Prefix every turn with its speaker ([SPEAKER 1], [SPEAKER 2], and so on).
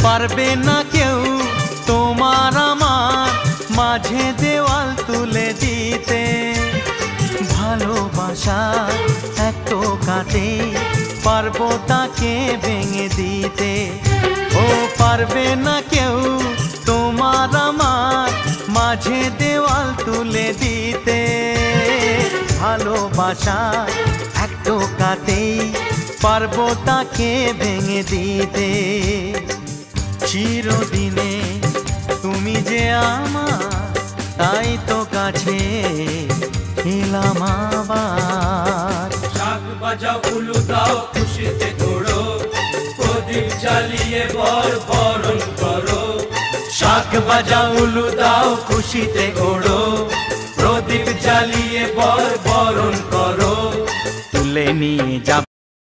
[SPEAKER 1] পারবে না কেউ তোমার আমার মাঝে দেওয়াল তুলে দিতে। ভালোবাসা এক টোকাতে পারবো তাকে ভেঙে দিতে। ও পারবে না কেউ তোমার আমার মাঝে দেওয়াল তুলে দিতে। ভালোবাসা এক টোকাতেই পারবো তাকে ভেঙে দিতে। চিরদিনে তুমি যে আমার, তাই তো কাছে এলাম আবার।
[SPEAKER 2] শাক বাজাও উলু দাও খুশিতে ঘোড়ো, প্রদীপ জ্বালিয়ে বর বরণ করো।
[SPEAKER 1] শাক বাজাও উলু দাও খুশিতে ওড়ো, প্রদীপ জ্বালিয়ে বর বরণ করো। তুলে নিয়ে যাব